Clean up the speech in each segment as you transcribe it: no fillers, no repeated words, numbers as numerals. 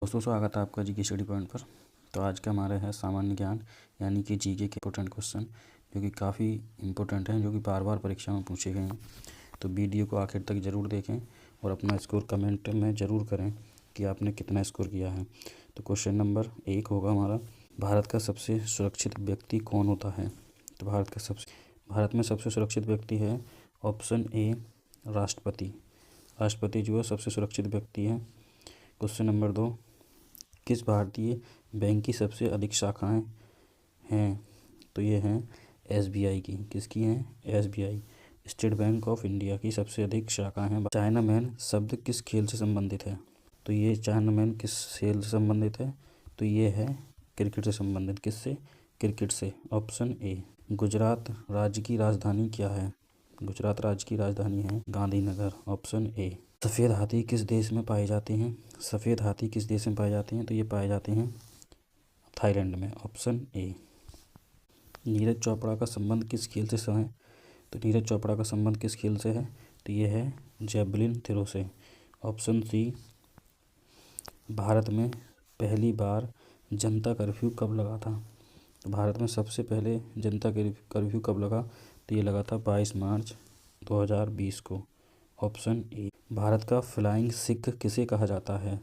दोस्तों स्वागत है आपका जीके स्टडी पॉइंट पर। तो आज का हमारा है सामान्य ज्ञान यानी कि जीके के इंपॉर्टेंट क्वेश्चन जो कि काफ़ी इंपॉर्टेंट हैं, जो कि बार बार परीक्षा में पूछे गए हैं। तो वीडियो को आखिर तक ज़रूर देखें और अपना स्कोर कमेंट में ज़रूर करें कि आपने कितना स्कोर किया है। तो क्वेश्चन नंबर 1 होगा हमारा, भारत का सबसे सुरक्षित व्यक्ति कौन होता है। तो भारत में सबसे सुरक्षित व्यक्ति है ऑप्शन ए राष्ट्रपति। राष्ट्रपति जो है सबसे सुरक्षित व्यक्ति है। क्वेश्चन नंबर 2, किस भारतीय बैंक की सबसे अधिक शाखाएं हैं। तो ये हैं एसबीआई की। किसकी हैं? SBI, state bank of India की सबसे अधिक शाखाएं हैं। चाइना मैन शब्द किस खेल से संबंधित है। तो ये चाइना मैन किस खेल से संबंधित है। तो ये है क्रिकेट से संबंधित। किससे? क्रिकेट से। Option A. गुजरात राज्य की राजधानी क्या है। गुजरात राज्य की राजधानी है गांधीनगर। Option A. सफ़ेद हाथी किस देश में पाए जाते हैं। सफ़ेद हाथी किस देश में पाए जाते हैं। तो ये पाए जाते हैं थाईलैंड में। Option A. नीरज चोपड़ा का संबंध किस खेल से है। तो नीरज चोपड़ा का संबंध किस खेल से है। तो ये है जेवलिन थ्रो से। Option C. भारत में पहली बार जनता कर्फ्यू कब लगा था। तो भारत में सबसे पहले जनता कर्फ्यू कब लगा। तो ये लगा था 22 मार्च 2020 को। Option A. भारत का फ्लाइंग सिख किसे कहा जाता है।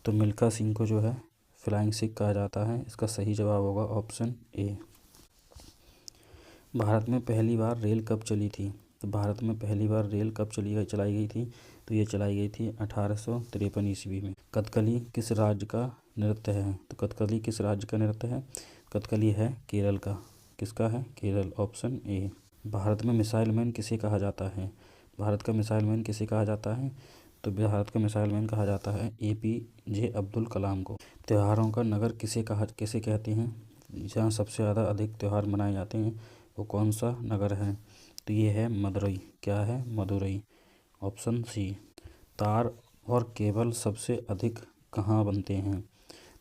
तो मिल्खा सिंह को जो है फ्लाइंग सिख कहा जाता है। इसका सही जवाब होगा ऑप्शन ए। भारत में पहली बार रेल कब चली थी। तो भारत में पहली बार रेल कब चलाई गई थी। तो ये चलाई गई थी 1853 ईस्वी में। कथकली किस राज्य का नृत्य है। तो कथकली किस राज्य का नृत्य है। कथकली है केरल का। किसका है? केरल। Option A. भारत में मिसाइल मैन किसे कहा जाता है। भारत का मिसाइल मैन किसे कहा जाता है। तो भारत का मिसाइल मैन कहा जाता है APJ अब्दुल कलाम को। त्योहारों का नगर किसे कहते हैं। जहाँ सबसे ज़्यादा अधिक त्यौहार मनाए जाते हैं वो कौन सा नगर है। तो ये है मदुरई। क्या है? मदुरई। Option C. तार और केबल सबसे अधिक कहाँ बनते हैं।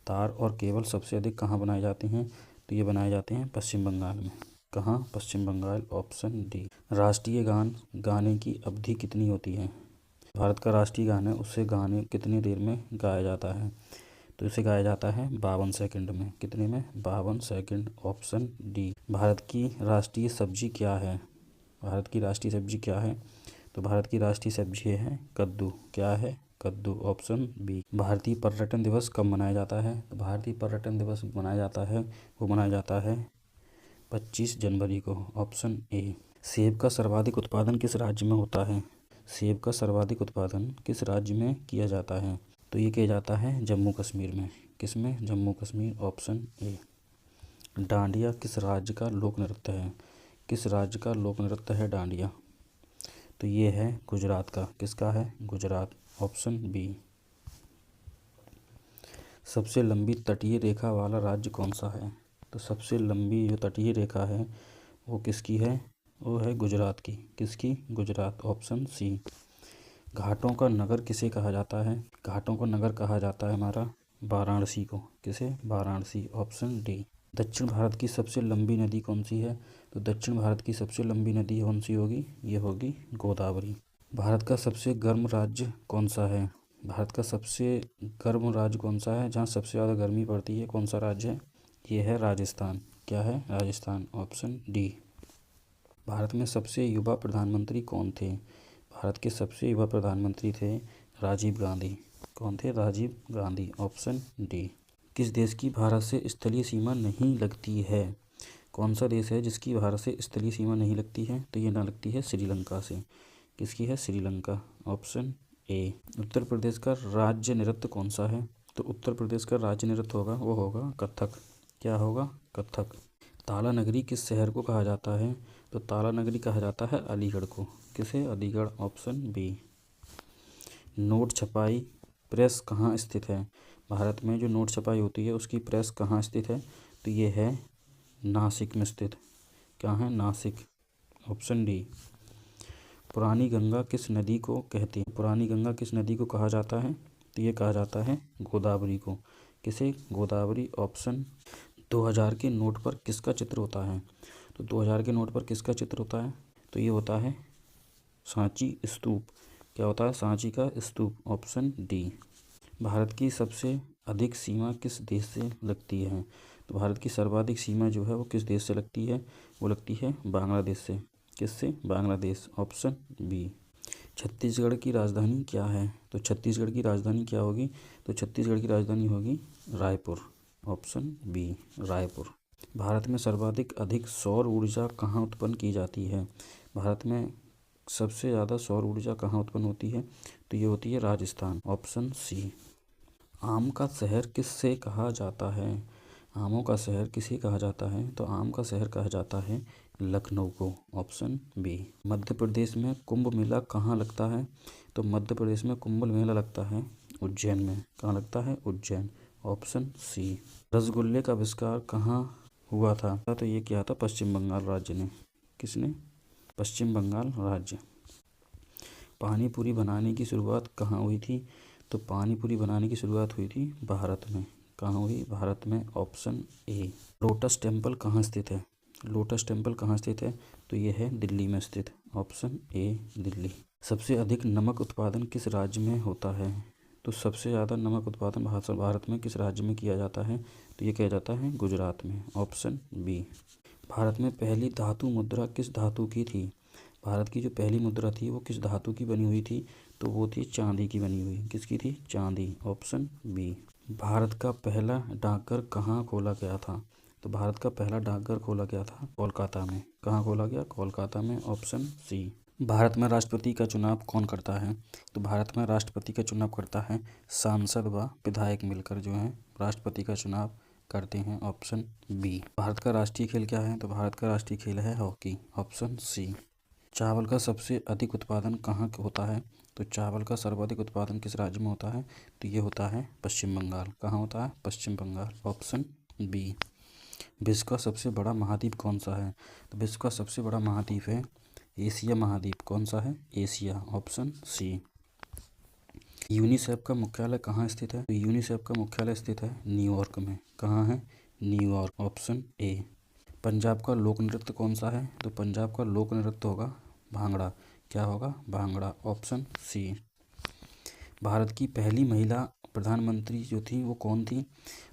तार और केबल सबसे अधिक कहाँ बनाए जाते हैं। तो ये बनाए जाते हैं पश्चिम बंगाल में। कहाँ? पश्चिम बंगाल। Option D. राष्ट्रीय गान गाने की अवधि कितनी होती है। भारत का राष्ट्रीय गान है, उससे गाने कितनी देर में गाया जाता है। तो इसे गाया जाता है 52 सेकंड में। कितने में? 52 सेकंड। Option D. भारत की राष्ट्रीय सब्जी क्या है। भारत की राष्ट्रीय सब्जी क्या है। तो भारत की राष्ट्रीय सब्जी है कद्दू। क्या है? कद्दू। Option B. भारतीय पर्यटन दिवस कब मनाया जाता है। तो भारतीय पर्यटन दिवस मनाया जाता है 25 जनवरी को। Option A. सेब का सर्वाधिक उत्पादन किस राज्य में होता है। सेब का सर्वाधिक उत्पादन किस राज्य में किया जाता है। तो ये किया जाता है जम्मू कश्मीर में। किस में? जम्मू कश्मीर। Option A. डांडिया किस राज्य का लोक नृत्य है। किस राज्य का लोक नृत्य है डांडिया। तो ये है गुजरात का। किसका है? गुजरात। Option B. सबसे लंबी तटीय रेखा वाला राज्य कौन सा है। तो सबसे लंबी जो तटीय रेखा है वो किसकी है। वो है गुजरात की। किसकी? गुजरात। Option C. घाटों का नगर किसे कहा जाता है। घाटों का नगर कहा जाता है हमारा वाराणसी को। किसे? वाराणसी। Option D. दक्षिण भारत की सबसे लंबी नदी कौन सी है। तो दक्षिण भारत की सबसे लंबी नदी कौन सी होगी। ये होगी गोदावरी। भारत का सबसे गर्म राज्य कौन सा है। भारत का सबसे गर्म राज्य कौन सा है, जहाँ सबसे ज़्यादा गर्मी पड़ती है, कौन सा राज्य है। ये है राजस्थान। क्या है? राजस्थान। Option D. भारत में सबसे युवा प्रधानमंत्री कौन थे। भारत के सबसे युवा प्रधानमंत्री थे राजीव गांधी। कौन थे? राजीव गांधी। Option D. किस देश की भारत से स्थलीय सीमा नहीं लगती है। कौन सा देश है जिसकी भारत से स्थलीय सीमा नहीं लगती है। तो ये ना लगती है श्रीलंका से। किसकी है? श्रीलंका। Option A. उत्तर प्रदेश का राज्य नृत्य कौन सा है। तो उत्तर प्रदेश का राज्य नृत्य होगा वो होगा कथक। क्या होगा? कथक। ताला नगरी किस शहर को कहा जाता है। तो ताला नगरी कहा जाता है अलीगढ़ को। किसे? अलीगढ़। Option B. नोट छपाई प्रेस कहाँ स्थित है। भारत में जो नोट छपाई होती है उसकी प्रेस कहाँ स्थित है। तो ये है नासिक में स्थित। क्या है? नासिक। Option D. पुरानी गंगा किस नदी को कहते हैं। पुरानी गंगा किस नदी को कहा जाता है। तो ये कहा जाता है गोदावरी को। किसे? गोदावरी। ऑप्शन। 2000 के नोट पर किसका चित्र होता है। तो 2000 के नोट पर किसका चित्र होता है। तो ये होता है सांची स्तूप। क्या होता है? सांची का स्तूप। Option D. भारत की सबसे अधिक सीमा किस देश से लगती है? तो भारत की सर्वाधिक सीमा जो है वो किस देश से लगती है? वो लगती है बांग्लादेश से। किससे? बांग्लादेश। Option B. छत्तीसगढ़ की राजधानी क्या है? तो छत्तीसगढ़ की राजधानी क्या होगी? तो छत्तीसगढ़ की राजधानी होगी रायपुर। Option B, Raipur. भारत में सर्वाधिक अधिक सौर ऊर्जा कहाँ उत्पन्न की जाती है? भारत में सबसे ज़्यादा सौर ऊर्जा कहाँ उत्पन्न होती है? तो ये होती है राजस्थान। Option C. आम का शहर किससे कहा जाता है? आमों का शहर किसे कहा जाता है? तो आम का शहर कहा जाता है लखनऊ को। Option B. मध्य प्रदेश में कुंभ मेला कहाँ लगता है? तो मध्य प्रदेश में कुंभ मेला लगता है उज्जैन में। कहाँ लगता है? उज्जैन। Option C. रसगुल्ले का आविष्कार कहाँ हुआ था? तो ये किया था पश्चिम बंगाल राज्य ने। किसने? पश्चिम बंगाल राज्य। पानी पूरी बनाने की शुरुआत कहाँ हुई थी? तो पानी पूरी बनाने की शुरुआत हुई थी भारत में। कहाँ हुई? भारत में। Option A. लोटस टेम्पल कहाँ स्थित है? लोटस टेम्पल कहाँ स्थित है? तो ये है दिल्ली में स्थित। Option A, Delhi. सबसे अधिक नमक उत्पादन किस राज्य में होता है? तो सबसे ज़्यादा नमक उत्पादन भारत में किस राज्य में किया जाता है? तो ये किया जाता है गुजरात में। Option B. भारत में पहली धातु मुद्रा किस धातु की थी? भारत की जो पहली मुद्रा थी वो किस धातु की बनी हुई थी? तो वो थी चांदी की बनी हुई। किसकी थी? चांदी। Option B. भारत का पहला डाकघर कहाँ खोला गया था? तो भारत का पहला डाकघर खोला गया था कोलकाता में। कहाँ खोला गया? कोलकाता में। Option C. भारत में राष्ट्रपति का चुनाव कौन करता है? तो भारत में राष्ट्रपति का चुनाव करता है सांसद व विधायक मिलकर जो है राष्ट्रपति का चुनाव करते हैं। Option B. भारत का राष्ट्रीय खेल क्या है? तो भारत का राष्ट्रीय खेल है हॉकी। Option C. चावल का सबसे अधिक उत्पादन कहाँ होता है? तो चावल का सर्वाधिक उत्पादन किस राज्य में होता है? तो ये होता है पश्चिम बंगाल। कहाँ होता है? पश्चिम बंगाल। Option B. विश्व का सबसे बड़ा महाद्वीप कौन सा है? तो विश्व का सबसे बड़ा महाद्वीप है एशिया महाद्वीप। कौन सा है? एशिया। Option C. यूनिसेफ का मुख्यालय कहाँ स्थित है? तो यूनिसेफ का मुख्यालय स्थित है न्यूयॉर्क में। कहाँ है? न्यूयॉर्क। Option A. पंजाब का लोक नृत्य कौन सा है? तो पंजाब का लोक नृत्य होगा भांगड़ा। क्या होगा? भांगड़ा। Option C. भारत की पहली महिला प्रधानमंत्री जो थी वो कौन थी?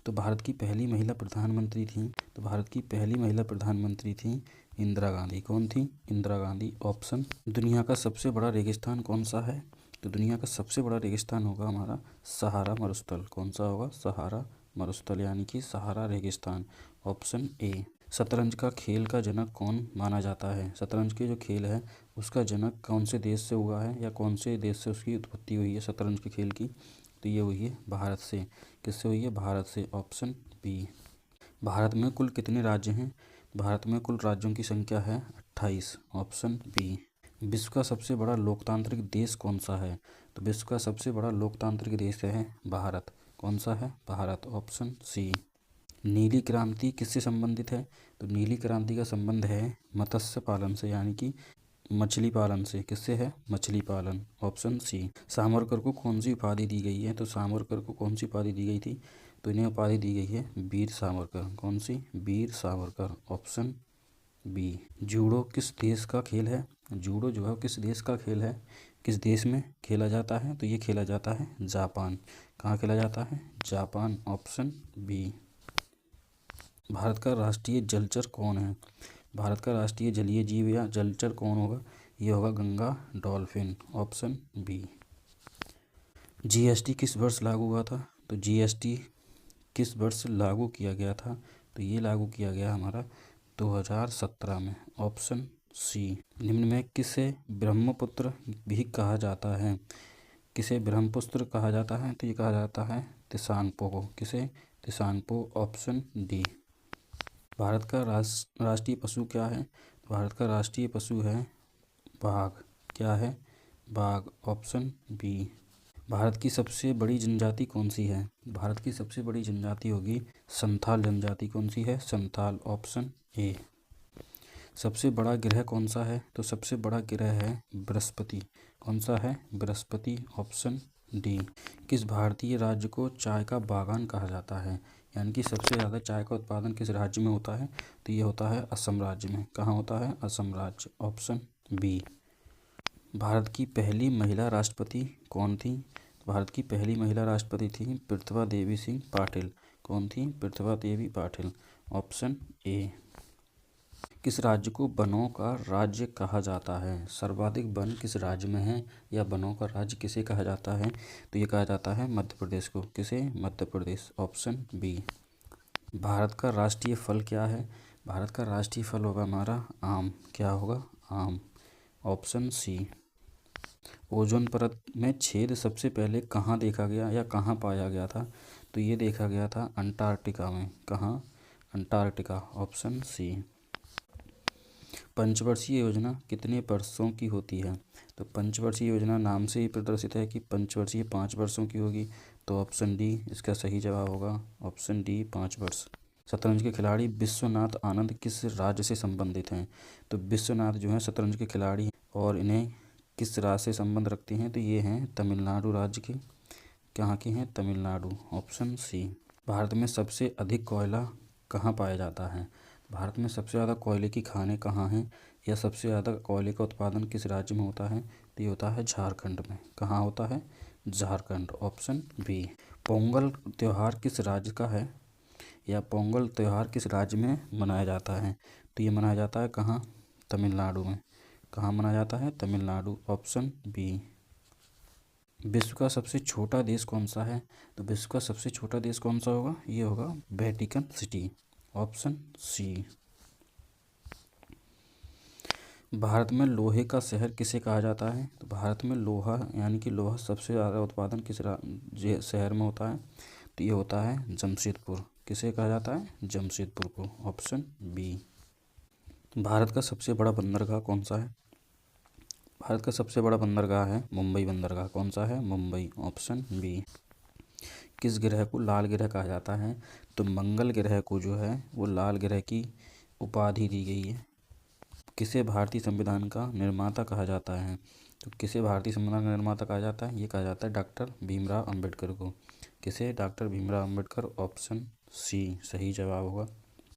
तो भारत की पहली महिला प्रधानमंत्री थी, तो भारत की पहली महिला प्रधानमंत्री थी इंदिरा गांधी। कौन थी? इंदिरा गांधी। ऑप्शन। दुनिया का सबसे बड़ा रेगिस्तान कौन सा है? तो दुनिया का सबसे बड़ा रेगिस्तान होगा हमारा सहारा मरुस्थल। कौन सा होगा? सहारा मरुस्थल, यानी कि सहारा रेगिस्तान। Option A. शतरंज का खेल का जनक कौन माना जाता है? शतरंज के जो खेल है उसका जनक कौन से देश से हुआ है या कौन से देश से उसकी उत्पत्ति हुई है शतरंज के खेल की? तो ये हुई है भारत से। किससे हुई है? भारत से। Option B. भारत में कुल कितने राज्य हैं? भारत में कुल राज्यों की संख्या है 28। Option B. विश्व का सबसे बड़ा लोकतांत्रिक देश कौन सा है? तो विश्व का सबसे बड़ा लोकतांत्रिक देश है भारत। कौन सा है? भारत। Option C. नीली क्रांति किससे संबंधित है? तो नीली क्रांति का संबंध है मत्स्य पालन से, यानी कि मछली पालन से। किससे है? मछली पालन। Option C. सावरकर को कौन सी उपाधि दी गई है? तो सावरकर को कौन सी उपाधि दी गई थी? तो इन्हें उपाधि दी गई है वीर सावरकर। कौन सी? Veer Savarkar. Option B. Judo किस देश का खेल है? जूडो जो है किस देश का खेल है? किस देश में खेला जाता है? तो ये खेला जाता है जापान। कहाँ खेला जाता है? जापान। Option B. भारत का राष्ट्रीय जलचर कौन है? भारत का राष्ट्रीय जलीय जीव या जलचर कौन होगा? ये होगा Ganga dolphin. Option B. GST किस वर्ष लागू हुआ था? तो जीएसटी किस वर्ष लागू किया गया था? तो ये लागू किया गया हमारा 2017 में। Option C. निम्न में किसे ब्रह्मपुत्र भी कहा जाता है? किसे ब्रह्मपुत्र कहा जाता है? तो ये कहा जाता है त्सांगपो को। किसे? त्सांगपो। Option D. भारत का राष्ट्रीय पशु क्या है? भारत का राष्ट्रीय पशु है बाघ। क्या है? बाघ। Option B. भारत की सबसे बड़ी जनजाति कौन सी है? भारत की सबसे बड़ी जनजाति होगी संथाल जनजाति। कौन सी है? संथाल। Option A. सबसे बड़ा ग्रह कौन सा है? तो सबसे बड़ा ग्रह है बृहस्पति। कौन सा है? बृहस्पति। Option D. किस भारतीय राज्य को चाय का बागान कहा जाता है? यानी कि सबसे ज़्यादा चाय का उत्पादन किस राज्य में होता है? तो ये होता है असम राज्य में। कहाँ होता है? असम राज्य। Option B. भारत की पहली महिला राष्ट्रपति कौन थी? भारत की पहली महिला राष्ट्रपति थी प्रतिभा देवी सिंह पाटिल। कौन थी? प्रतिभा देवी पाटिल। Option A. किस राज्य को वनों का राज्य कहा जाता है? सर्वाधिक वन किस राज्य में है, या वनों का राज्य किसे कहा जाता है? तो ये कहा जाता है मध्य प्रदेश को। किसे? मध्य प्रदेश। Option B. भारत का राष्ट्रीय फल क्या है? भारत का राष्ट्रीय फल होगा हमारा आम। क्या होगा? आम। Option C. ओजोन परत में छेद सबसे पहले कहाँ देखा गया या कहाँ पाया गया था? तो ये देखा गया था अंटार्कटिका में। कहाँ? अंटार्कटिका। Option C. पंचवर्षीय योजना कितने वर्षों की होती है? तो पंचवर्षीय योजना नाम से ही प्रदर्शित है कि पंचवर्षीय 5 वर्षों की होगी। तो ऑप्शन डी इसका सही जवाब होगा। ऑप्शन डी 5 वर्ष। शतरंज के खिलाड़ी विश्वनाथ आनंद किस राज्य से संबंधित हैं? तो विश्वनाथ जो है शतरंज के खिलाड़ी, और इन्हें किस राज्य से संबंध रखते हैं? तो ये हैं तमिलनाडु राज्य के। कहाँ के हैं? तमिलनाडु। Option C. भारत में सबसे अधिक कोयला कहाँ पाया जाता है? भारत में सबसे ज़्यादा कोयले की खानें कहाँ हैं, या सबसे ज़्यादा कोयले का उत्पादन किस राज्य में होता है? तो ये होता है झारखंड में। कहाँ होता है? झारखंड। Option B. पोंगल त्यौहार किस राज्य का है, या पोंगल त्यौहार किस राज्य में मनाया जाता है? तो ये मनाया जाता है कहाँ? तमिलनाडु में। कहाँ मनाया जाता है? तमिलनाडु। Option B. विश्व का सबसे छोटा देश कौन सा है? तो विश्व का सबसे छोटा देश कौन सा होगा? ये होगा Vatican City. Option C. Bharat में लोहे का शहर किसे कहा जाता है? तो भारत में लोहा यानी कि लोहा सबसे ज़्यादा उत्पादन किस शहर में होता है? तो ये होता है जमशेदपुर। किसे कहा जाता है? जमशेदपुर को। Option B. भारत का सबसे बड़ा बंदरगाह कौन सा है? भारत का सबसे बड़ा बंदरगाह है मुंबई बंदरगाह। कौन सा है? मुंबई। Option B. किस ग्रह को लाल ग्रह कहा जाता है? तो मंगल ग्रह को जो है वो लाल ग्रह की उपाधि दी गई है। किसे भारतीय संविधान का निर्माता कहा जाता है? तो किसे भारतीय संविधान का निर्माता कहा जाता है? ये कहा जाता है डॉक्टर भीमराव अंबेडकर को। किसे? Doctor Bhimrao Ambedkar. Option C सही जवाब होगा।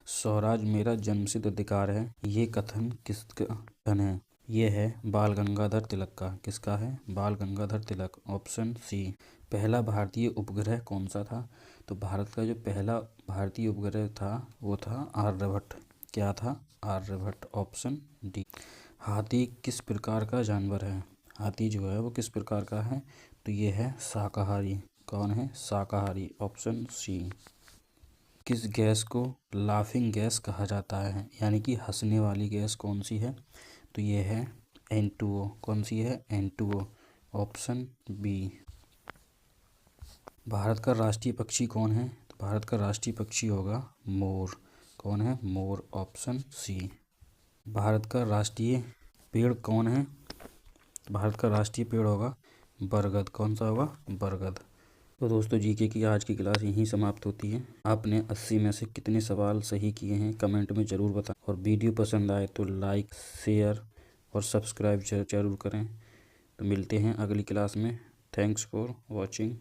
स्वराज मेरा जन्मसिद्ध अधिकार है, ये कथन किसका कथन है? ये है बाल गंगाधर तिलक का। किसका है? बाल गंगाधर तिलक। Option C. पहला भारतीय उपग्रह कौन सा था? तो भारत का जो पहला भारतीय उपग्रह था वो था आर्यभट्ट। क्या था? आर्यभट्ट। Option D. हाथी किस प्रकार का जानवर है? हाथी जो है वो किस प्रकार का है? तो ये है शाकाहारी। कौन है? शाकाहारी। Option C. किस गैस को लाफिंग गैस कहा जाता है, यानी कि हंसने वाली गैस कौन सी है? तो ये है N2O। कौन सी है? N2O। Option B. भारत का राष्ट्रीय पक्षी कौन है? तो भारत का राष्ट्रीय पक्षी होगा मोर। कौन है? मोर। Option C. भारत का राष्ट्रीय पेड़ कौन है? भारत का राष्ट्रीय पेड़ होगा बरगद। कौन सा होगा? बरगद। तो दोस्तों जीके की आज की क्लास यहीं समाप्त होती है। आपने 80 में से कितने सवाल सही किए हैं कमेंट में ज़रूर बताएं, और वीडियो पसंद आए तो लाइक, शेयर और सब्सक्राइब जरूर करें। तो मिलते हैं अगली क्लास में। Thanks for watching.